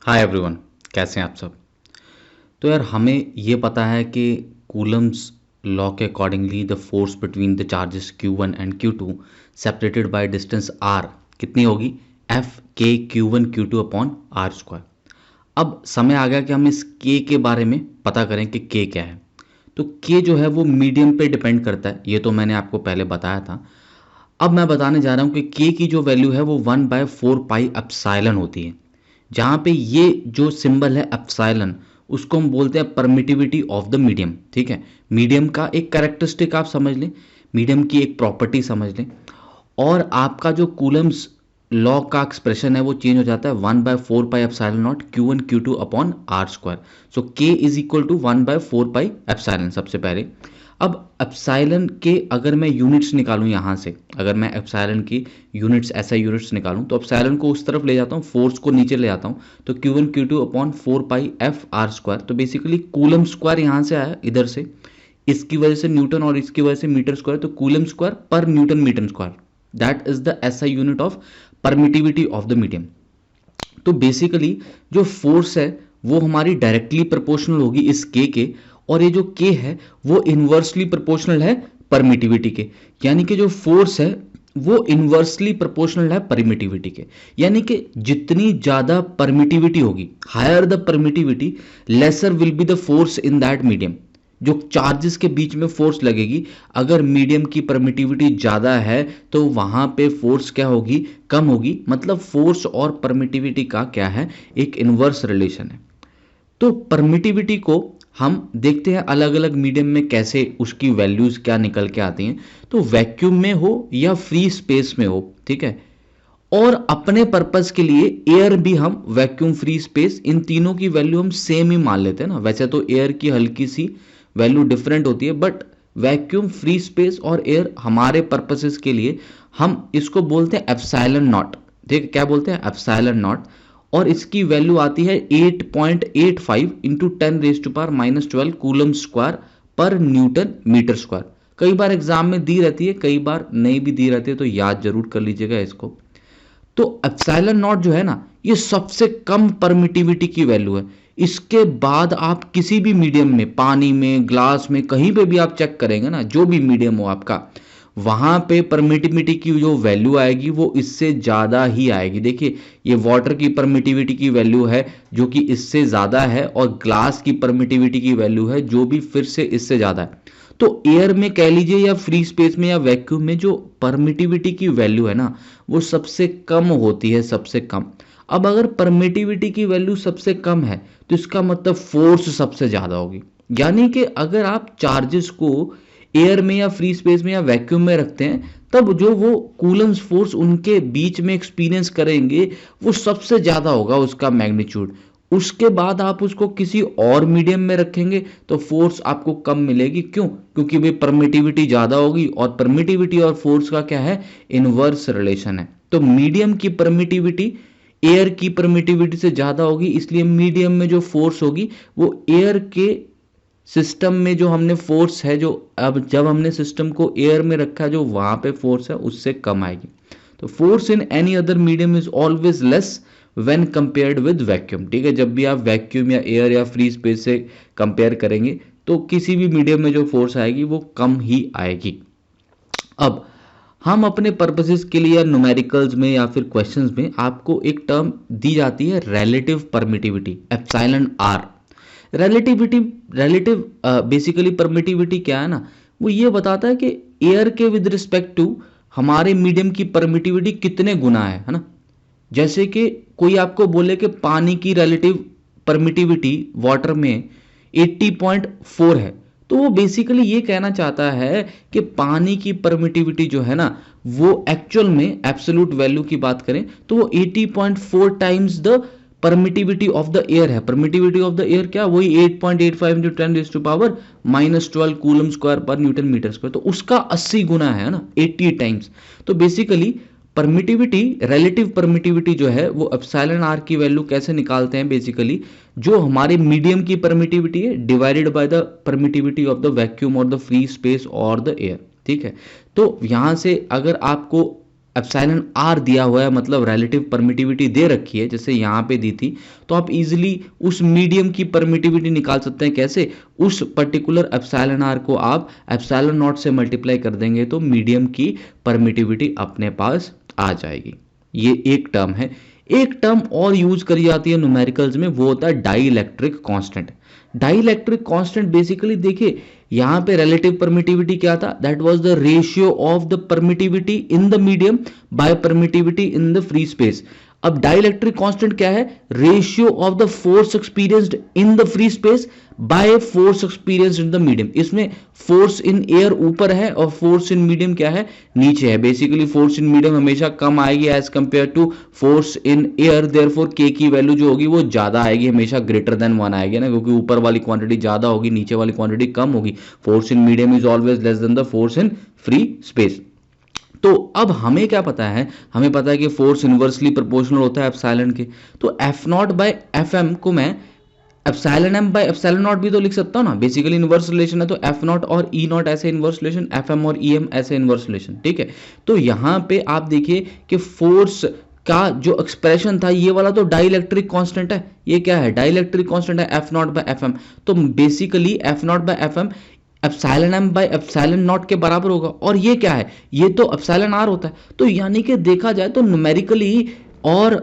Hi everyone, कैसे हैं आप सब। तो यार हमें ये पता है कि कूलम्स लॉ के accordingly the force between the charges Q1 and Q2 separated by distance r कितनी होगी, F K Q1 Q2 upon R square. अब समय आ गया कि हम इस K के बारे में पता करें कि K क्या है। तो K जो है वो मीडियम पे डिपेंड करता है, ये तो मैंने आपको पहले बताया था। अब मैं बताने जा रहा हूँ कि K की जो वैल्यू है वो 1/4 पाई एप्सिलॉन होती है, जहाँ पे ये जो सिंबल है एप्सिलॉन, उसको हम बोलते हैं परमिटिविटी ऑफ द मीडियम। ठीक है, मीडियम का एक कैरेक्टरिस्टिक आप समझ लें, मीडियम की एक प्रॉपर्टी समझ लें। और आपका जो कूलम्स लॉ का एक्सप्रेशन है वो चेंज हो जाता है 1/4 pi epsilon naught Q1 Q2 upon R square. So K is equal to 1/4 pi epsilon सबसे पहले। अब एप्सिलॉन के अगर मैं यूनिट्स निकालूं यहाँ से, अगर मैं एप्सिलॉन की यूनिट्स ऐसा यूनिट्स निकालूं तो एप्सिलॉन को उस तरफ ले जाता हूँ, फोर्स को नीचे ले जाता हूँ, तो Q1 Q2 अपॉन 4 पाई F r स्क्वायर। तो बेसिकली कूलम स्क्वायर यहाँ से आया इधर से, इसकी वजह से न्यूटन और इसकी वजह से मीटर स्क्वायर, तो कूलम स्क्वायर पर newton metre square, that is the SI unit of permittivity of the medium. तो बेसिकली जो फोर्स है वो हमारी डायरेक्टली प्रोपोर्शनल होगी इस के, और ये जो के है वो इन्वर्सली प्रोपोर्शनल है परमिटिविटी के। यानी कि जो फोर्स है वो इन्वर्सली प्रोपोर्शनल है परमिटिविटी के। यानी कि जितनी ज़्यादा परमिटिविटी होगी, higher the permittivity, lesser will be the force in that medium. जो चार्जेस के बीच में फोर्स लगेगी, अगर मीडियम की परमिटिविटी ज़्यादा है तो वहाँ पे फोर्स क्या होगी, कम होगी। मतलब फोर्स और परमिटिविटी का क्या है, एक इन्वर्स रिलेशन है। तो परमिटिविटी को हम देखते हैं अलग अलग मीडियम में कैसे उसकी वैल्यूज क्या निकल के आती हैं। तो वैक्यूम में हो या फ्री स्पेस में हो, ठीक है, और अपने पर्पस के लिए एयर भी, हम वैक्यूम फ्री स्पेस इन तीनों की वैल्यू हम सेम ही मान लेते हैं ना। वैसे तो एयर की हल्की सी वैल्यू डिफरेंट होती है, बट वैक्यूम फ्री स्पेस और एयर हमारे पर्पसेस के लिए हम इसको बोलते हैं एप्सिलॉन नॉट। ठीक है, क्या बोलते हैं, एप्सिलॉन नॉट। और इसकी वैल्यू आती है 8.85 इंटू 10⁻⁻12 कूलम स्क्वायर पर न्यूटन मीटर स्क्वायर। कई बार एग्जाम में दी रहती है, कई बार नहीं भी दी रहती है, तो याद जरूर कर लीजिएगा इसको। तो एप्सिलॉन नॉट जो है ना, ये सबसे कम परमिटिविटी की वैल्यू है। इसके बाद आप किसी भी मीडियम में, पानी में, ग्लास में, कहीं पे भी आप चेक करेंगे ना, जो भी मीडियम हो आपका, वहां पे परमिटिविटी की जो वैल्यू आएगी वो इससे ज़्यादा ही आएगी। देखिए, ये वाटर की परमिटिविटी की वैल्यू है जो कि इससे ज़्यादा है, और ग्लास की परमिटिविटी की वैल्यू है जो भी फिर से इससे ज़्यादा है। तो एयर में कह लीजिए या फ्री स्पेस में या वैक्यूम में जो परमिटिविटी की वैल्यू है ना, वो सबसे कम होती है, सबसे कम। अब अगर परमिटिविटी की वैल्यू सबसे कम है तो इसका मतलब फोर्स सबसे ज़्यादा होगी। यानी कि अगर आप चार्जेस को एयर में या फ्री स्पेस में या वैक्यूम में रखते हैं, तब जो वो कूलम्स फोर्स उनके बीच में एक्सपीरियंस करेंगे वो सबसे ज़्यादा होगा उसका मैग्नीट्यूड। उसके बाद आप उसको किसी और मीडियम में रखेंगे तो फोर्स आपको कम मिलेगी। क्यों? क्योंकि भाई परमिटिविटी ज़्यादा होगी, और परमिटिविटी और फोर्स का क्या है, इनवर्स रिलेशन है। तो मीडियम की परमिटिविटी एयर की परमिटिविटी से ज़्यादा होगी, इसलिए मीडियम में जो फोर्स होगी वो एयर के सिस्टम में जो हमने फोर्स है, जो अब जब हमने सिस्टम को एयर में रखा, जो वहाँ पे फोर्स है उससे कम आएगी। तो force in any other medium is always less when compared with vacuum. ठीक है, जब भी आप वैक्यूम या एयर या फ्री स्पेस से कंपेयर करेंगे तो किसी भी मीडियम में जो फोर्स आएगी वो कम ही आएगी। अब हम अपने पर्पसेस के लिए न्यूमेरिकल्स में या फिर क्वेश्चंस में आपको एक टर्म दी जाती है, relative permittivity, epsilon R. Relativity, relative basically permittivity क्या है ना, वो ये बताता है कि एयर के विद रिस्पेक्ट टू हमारे मीडियम की परमिटिविटी कितने गुना है ना। जैसे कि कोई आपको बोले कि पानी की रिलेटिव परमिटिविटी वाटर में 80.4 है, तो वो बेसिकली ये कहना चाहता है कि पानी की परमिटिविटी जो है ना, वो एक्चुअल में एब्सोल्यूट वैल्यू की बात करें तो वो 80.4 times the permittivity of the air है। परमिटिविटी ऑफ द एयर क्या, वही 8.85 इंटू 10⁻⁻12 कूलम स्क्वायर पर न्यूटन मीटर स्क्वायर, तो उसका 80 गुना है ना, 80 टाइम्स। तो बेसिकली परमिटिविटी, रिलेटिव परमिटिविटी जो है वो एप्सिलॉन आर की वैल्यू कैसे निकालते हैं, बेसिकली जो हमारे मीडियम की परमिटिविटी है divided by the permittivity of the vacuum और द फ्री स्पेस और द एयर। ठीक है, तो यहां से अगर आपको एप्सिलॉन आर दिया हुआ है, मतलब रिलेटिव परमिटिविटी दे रखी है जैसे यहाँ पे दी थी, तो आप इजीली उस मीडियम की परमिटिविटी निकाल सकते हैं। कैसे? उस पर्टिकुलर एप्सिलॉन आर को आप एप्सिलॉन नॉट से मल्टीप्लाई कर देंगे तो मीडियम की परमिटिविटी अपने पास आ जाएगी। ये एक टर्म है। एक टर्म और यूज करी जाती है न्यूमेरिकल्स में, वो होता है dielectric constant. Dielectric constant basically देखिए यहां पे रिलेटिव परमिटिविटी क्या था, that was the ratio of the permittivity in the medium by permittivity in the free space. अब डाइइलेक्ट्रिक कांस्टेंट क्या है? Ratio of the force experienced in the free space by force experienced in the medium. इसमें force in air ऊपर है और force in medium क्या है? नीचे है। बेसिकली फोर्स इन मीडियम हमेशा कम आएगी as compare to force in air, therefore K की वैल्यू जो होगी वो ज्यादा आएगी, हमेशा ग्रेटर देन 1 आएगी ना, क्योंकि ऊपर वाली क्वांटिटी ज्यादा होगी, नीचे वाली क्वांटिटी कम होगी। Force in medium is always less than the force in free space. तो अब हमें क्या पता है? हमें पता है कि फोर्स इनवर्सली प्रोपोर्शनल होता है एप्सिलॉन के। तो F naught by F M को मैं epsilon M by epsilon naught भी तो लिख सकता हूं ना। बेसिकली इनवर्स रिलेशन है, तो एफ नॉट और ई नॉट ऐसे इनवर्स रिलेशन, एफ एम और ई एम ऐसे इनवर्स रिलेशन। ठीक है, तो यहां पे आप देखिए कि फोर्स का जो एक्सप्रेशन था ये वाला तो डाइइलेक्ट्रिक कांस्टेंट है। ये क्या है? डाइइलेक्ट्रिक कांस्टेंट है F naught by F M. तो basically F naught by F M epsilon M by epsilon naught के बराबर होगा। और ये क्या है? ये तो एप्सिलॉन आर होता है। तो यानी कि देखा जाए तो न्यूमेरिकली और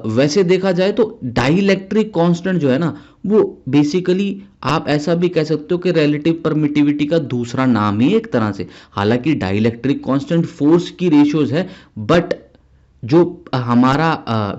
वैसे देखा जाए तो डाइइलेक्ट्रिक कांस्टेंट जो है ना, वो बेसिकली आप ऐसा भी कह सकते हो कि रिलेटिव परमिटिविटी का दूसरा नाम ही एक तरह से। हालांकि डाइइलेक्ट्रिक कांस्टेंट फोर्स की रेशियोज है, बट जो हमारा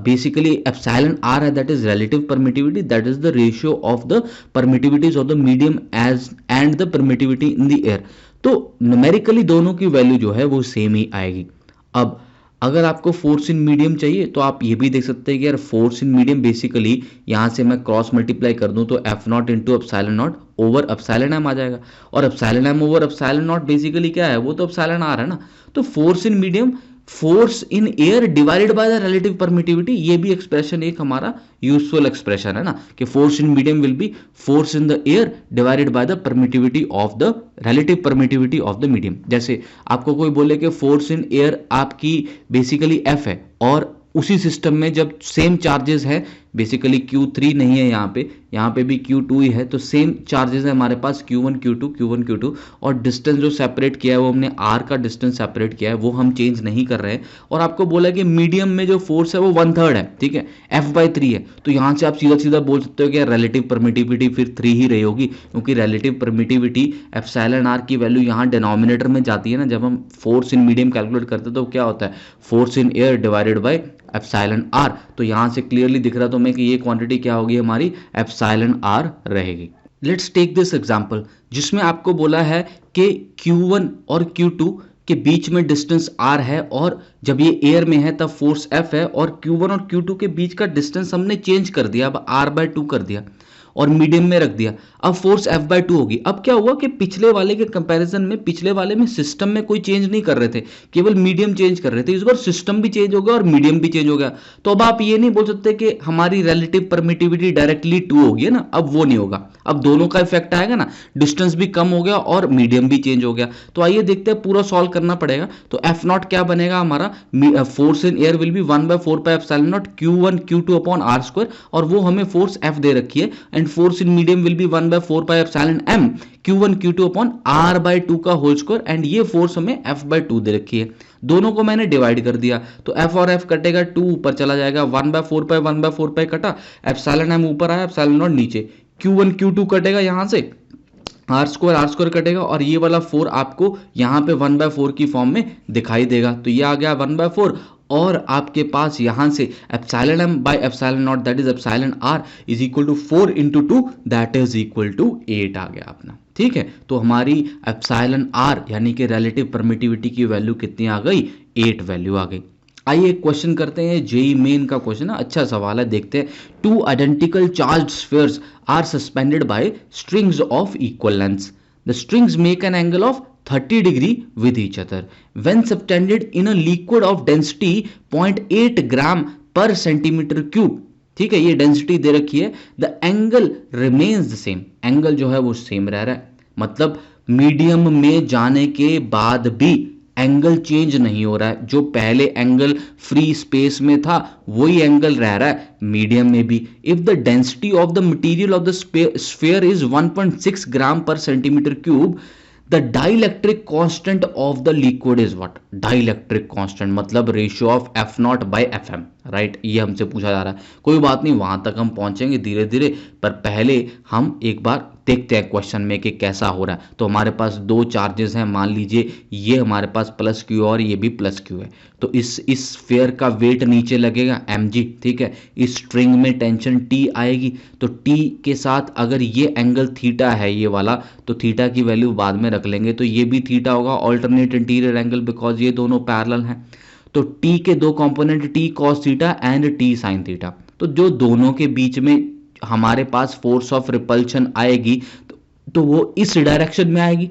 बेसिकली एप्सिलॉन आर है that is relative permittivity, that is the ratio of the permittivities of the medium as and the permittivity in the air. तो न्यूमेरिकली दोनों की वैल्यू जो है वो सेम ही आएगी। अब अगर आपको फोर्स इन मीडियम चाहिए तो आप ये भी देख सकते हैं कि यार फोर्स इन मीडियम बेसिकली यहां से मैं क्रॉस मल्टीप्लाई कर दूं तो F naught into epsilon naught over epsilon M आ जाएगा। और epsilon M over epsilon naught basically क्या है? वो तो एप्सिलॉन आर है ना। तो force in medium force in air divided by the relative permittivity, ये भी एक्सप्रेशन एक हमारा यूजफुल एक्सप्रेशन है ना, कि force in medium will be force in the air divided by the permittivity of the relative permittivity of the medium. जैसे आपको कोई बोले कि फोर्स इन एयर आपकी बेसिकली एफ है, और उसी सिस्टम में जब सेम चार्जेस है, बेसिकली Q3 नहीं है यहाँ पे भी Q2 ही है, तो सेम चार्जेस है हमारे पास Q1 Q2 और डिस्टेंस जो सेपरेट किया है वो हमने R का डिस्टेंस सेपरेट किया है, वो हम चेंज नहीं कर रहे हैं। और आपको बोला कि मीडियम में जो फोर्स है वो 1/3 है, ठीक है, F/3 है। तो यहाँ से आप सीधा सीधा बोल सकते हो कि रिलेटिव परमिटिविटी फिर 3 ही रही होगी, क्योंकि रिलेटिव परमिटिविटी एप्सिलॉन आर की वैल्यू यहाँ डिनोमिनेटर में जाती है ना। जब हम फोर्स इन मीडियम कैलकुलेट करते हैं तो क्या होता है? Force in air divided by epsilon R. तो यहां से क्लियरली दिख रहा तो मैं कि ये क्वांटिटी क्या होगी हमारी? एप्सिलॉन आर रहेगी। लेट्स टेक दिस एग्जांपल जिसमें आपको बोला है कि Q1 और Q2 के बीच में डिस्टेंस r है, और जब ये एयर में है तब फोर्स F है, और Q1 और Q2 के बीच का डिस्टेंस हमने चेंज कर दिया, अब r/2 कर दिया और मीडियम में रख दिया। अब फोर्स F/2 होगी। अब क्या हुआ कि पिछले वाले के कंपैरिजन में, पिछले वाले में सिस्टम में कोई चेंज नहीं कर रहे थे, केवल मीडियम चेंज कर रहे थे। इस बार सिस्टम भी चेंज हो गया और मीडियम भी चेंज हो गया। तो अब आप ये नहीं बोल सकते कि हमारी रिलेटिव परमिटिविटी डायरेक्टली 2 होगी ना, अब वो नहीं होगा। अब दोनों का इफेक्ट आएगा ना, डिस्टेंस भी कम हो गया और मीडियम भी चेंज हो गया। तो आइए देखते हैं, पूरा सॉल्व करना पड़ेगा। तो एफ नॉट क्या बनेगा हमारा? Force in air will be 1/4 pi epsilon naught Q1 Q2 upon r², और वो हमें फोर्स F दे रखी है। And force in medium will be 1/4 pi epsilon m Q1 Q2 upon r/2 का होल स्क्वायर, एंड ये फोर्स हमें F/2 दे रखी है। दोनों को मैंने डिवाइड कर दिया, तो F और F कटेगा, 2 ऊपर चला जाएगा, 1/4 पाई कटा, एप्सिलॉन m ऊपर आया, एप्सिलॉन नॉट नीचे, Q1 Q2 कटेगा यहां से, r² कटेगा, और ये वाला 4 आपको यहाँ पे 1/4 की फॉर्म में दिखाई देगा। तो ये आ गया 1/4, और आपके पास यहां से epsilon m by epsilon naught that is epsilon r is equal to 4 into 2 that is equal to 8 आ गया अपना। ठीक है, तो हमारी एप्सिलॉन r यानी कि रिलेटिव परमिटिविटी की वैल्यू कितनी आ गई? 8 वैल्यू आ गई। आइए एक क्वेश्चन करते हैं, जेई मेन का क्वेश्चन है, अच्छा सवाल है, देखते हैं। 2 identical charged spheres are suspended by strings of equal length. The strings make an angle of 30 degree with each other when suspended in a liquid of density 0.8 gram per centimeter cube। ठीक है, ये density दे रखी है। The angle remains the same, angle जो है वो same रह रहा है, मतलब मीडियम में जाने के बाद भी एंगल चेंज नहीं हो रहा है, जो पहले एंगल फ्री स्पेस में था वही एंगल रह रहा है मीडियम में भी। If the density of the material of the sphere is 1.6 gram पर centimetre cube, the dielectric constant of the liquid is what? Dielectric constant मतलब ratio of F naught by F M, right? ये हमसे पूछा जा रहा है। कोई बात नहीं, वहां तक हम पहुंचेंगे धीरे धीरे, पर पहले हम एक बार देखते हैं क्वेश्चन में कि कैसा हो रहा है। तो हमारे पास दो चार्जेस हैं, मान लीजिए ये हमारे पास प्लस क्यू और ये भी प्लस क्यू है। तो इस स्फीयर का वेट नीचे लगेगा mg, ठीक है। इस स्ट्रिंग में टेंशन T आएगी, तो T के साथ अगर ये एंगल थीटा है ये वाला, तो थीटा की वैल्यू बाद में रख लेंगे, तो ये भी थीटा होगा, ऑल्टरनेट इंटीरियर एंगल, बिकॉज ये दोनों पैरेलल हैं। तो T के दो component T cos theta and T sin theta, तो जो दोनों के बीच में हमारे पास फोर्स ऑफ रिपल्शन आएगी तो वो इस डायरेक्शन में आएगी,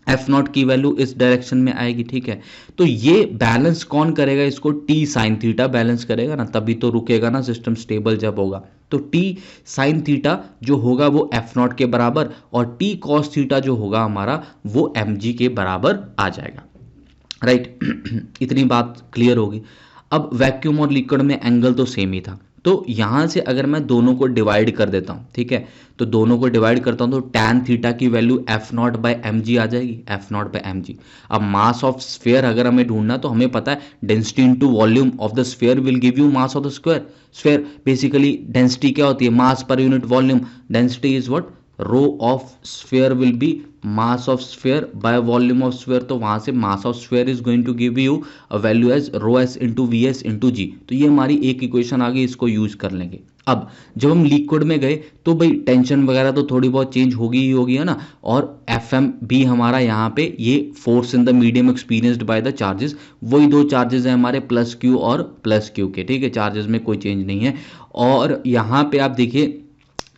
एफ नॉट की वैल्यू इस डायरेक्शन में आएगी, ठीक है। तो ये बैलेंस कौन करेगा? इसको टी साइन थीटा बैलेंस करेगा ना, तभी तो रुकेगा ना सिस्टम, स्टेबल जब होगा। तो टी साइन थीटा जो होगा वो एफ नॉट के बराबर, और टी कॉस थीटा जो होगा हमारा वो एम जी के बराबर आ जाएगा, राइट। इतनी बात क्लियर होगी। अब वैक्यूम और लिक्विड में एंगल तो सेम ही था, तो यहां से अगर मैं दोनों को डिवाइड कर देता हूं, ठीक है, तो दोनों को डिवाइड करता हूं तो tan थीटा की value F naught by M G आ जाएगी, F naught by M G. अब मास ऑफ स्फीयर अगर हमें ढूंढना, तो हमें पता है density into volume of the sphere will give you mass of the square. Sphere basically density क्या होती है? मास पर unit volume. Density is what? Rho of sphere will be mass of sphere by volume of sphere. तो वहां से mass of sphere is going to give you a value as rho S into V S into G. तो ये हमारी एक equation आ गई, इसको use कर लेंगे। अब जब हम लिक्विड में गए तो भाई टेंशन वगैरह तो थोड़ी बहुत चेंज होगी ही होगी, है ना। और एफ एम भी हमारा यहाँ पे ये force in the medium experienced by the charges, वही दो चार्जेस हैं हमारे प्लस क्यू और प्लस क्यू के, ठीक है। चार्जेस में कोई चेंज नहीं है। और यहाँ पे आप देखिए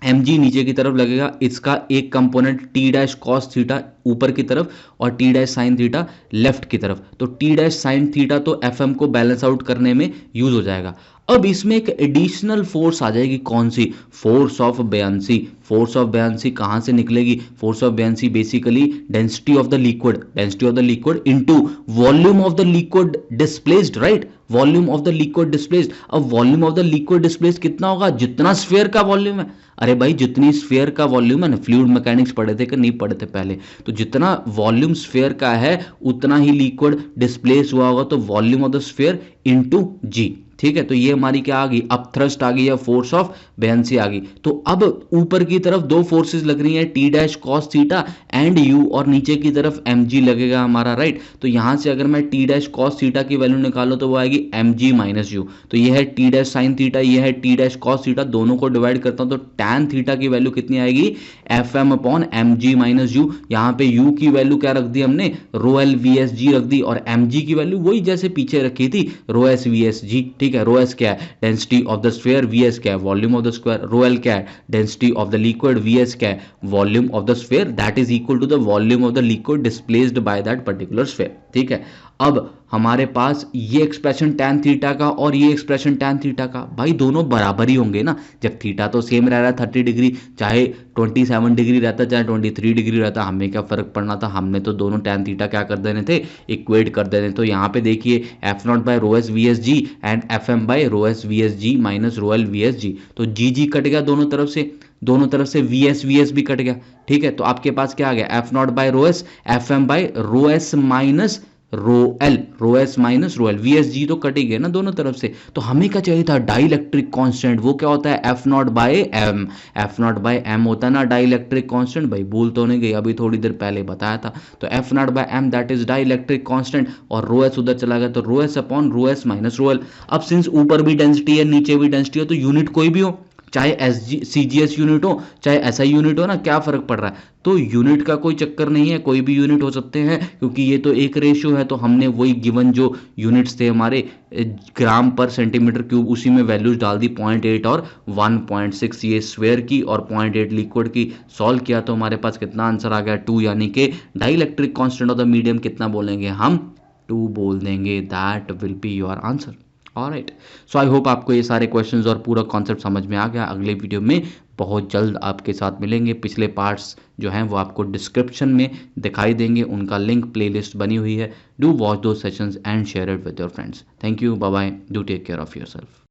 एम जी नीचे की तरफ लगेगा, इसका एक component T dash cos theta ऊपर की तरफ और T dash sine theta left की तरफ। तो टी डैश साइन थीटा तो एफ एम को बैलेंस आउट करने में यूज हो जाएगा। अब इसमें एक एडिशनल फोर्स आ जाएगी, कौन सी? Force of buoyancy. Force of buoyancy कहां से निकलेगी? Force of buoyancy basically density of the liquid, density of the liquid into volume of the liquid displaced, right. Volume of the liquid displaced. अब volume of the liquid displaced कितना होगा? जितना sphere का volume है। अरे भाई जितनी sphere का वॉल्यूम है ना, फ्लूइड मैकेनिक्स पढ़े थे कि नहीं पढ़े थे पहले? तो जितना वॉल्यूम स्फीयर का है उतना ही लिक्विड डिस्प्लेस हुआ होगा, तो volume of the sphere into G, ठीक है। तो ये हमारी क्या आ गई? अब थ्रस्ट आ गई या फोर्स ऑफ बेयंसी आ गई। तो अब ऊपर की तरफ दो फोर्सेस लग रही हैं, T dash cos theta and you, और नीचे की तरफ एम जी लगेगा हमारा, राइट। तो यहां से अगर मैं टी डैश कॉस थीटा की वैल्यू निकालो तो वो आएगी एम जी माइनस यू। तो ये है टी डैश साइन थीटा, ये है टी डैश कॉस थीटा, दोनों को डिवाइड करता हूं तो टैन थीटा की वैल्यू कितनी आएगी? F M upon M G minus U. यहाँ पे यू की वैल्यू क्या रख दी हमने? Rho L V S G रख दी, और एम जी की वैल्यू वही जैसे पीछे रखी थी, rho S V S G, ठीक है। रो एस क्या है? Density of the sphere, V S क्या है? Volume of the square, rho L क्या है? Density of the liquid, V S क्या है? Volume of the sphere, that is equal to the volume of the liquid displaced by that particular sphere, ठीक है। अब हमारे पास ये एक्सप्रेशन tan थीटा का और ये एक्सप्रेशन tan थीटा का, भाई दोनों बराबर ही होंगे ना। जब थीटा तो सेम रह रहा है 30 डिग्री, चाहे 27 डिग्री रहता चाहे 23 डिग्री रहता, हमें क्या फर्क पड़ना था? हमने तो दोनों tan थीटा क्या कर देने थे? इक्वेट कर देने। तो यहाँ पे देखिए F naught by rho S V S G and F M by rho S V S G minus rho L V S G. तो जी जी कट गया दोनों तरफ से, दोनों तरफ से वी एस भी कट गया, ठीक है। तो आपके पास क्या आ गया? F naught by rho S, F M by rho S minus rho L, rho S minus rho L, V S G तो कट ही गए ना दोनों तरफ से। तो हमें क्या चाहिए था? Dielectric constant. वो क्या होता है? F naught by M. F naught by M होता है ना डाइलेक्ट्रिक कांस्टेंट। भाई भूल तो नहीं गई, अभी थोड़ी देर पहले बताया था। तो F naught by M that is dielectric constant, और रो एस उधर चला गया तो rho S upon rho S minus rho L. अब सिंस ऊपर भी डेंसिटी है नीचे भी डेंसिटी है, तो यूनिट कोई भी हो, चाहे एस जी सी जी एस यूनिट हो चाहे एस आई यूनिट हो ना, क्या फर्क पड़ रहा है? तो यूनिट का कोई चक्कर नहीं है, कोई भी यूनिट हो सकते हैं, क्योंकि ये तो एक रेशियो है। तो हमने वही गिवन जो यूनिट्स थे हमारे ग्राम पर सेंटीमीटर क्यूब, उसी में वैल्यूज डाल दी 0.8 और 1.6 ये स्वेयर की और 0.8 लिक्विड की। सॉल्व किया तो हमारे पास कितना आंसर आ गया? 2, यानी कि dielectric constant of the medium कितना बोलेंगे हम? 2 बोल देंगे। That will be your answer. Alright, so I hope आपको ये सारे क्वेश्चंस और पूरा कॉन्सेप्ट समझ में आ गया। अगले वीडियो में बहुत जल्द आपके साथ मिलेंगे। पिछले पार्ट्स जो हैं वो आपको डिस्क्रिप्शन में दिखाई देंगे, उनका लिंक प्लेलिस्ट बनी हुई है। डू वॉच दो sessions and share it with your friends. Thank you, bye bye, do take care of your self.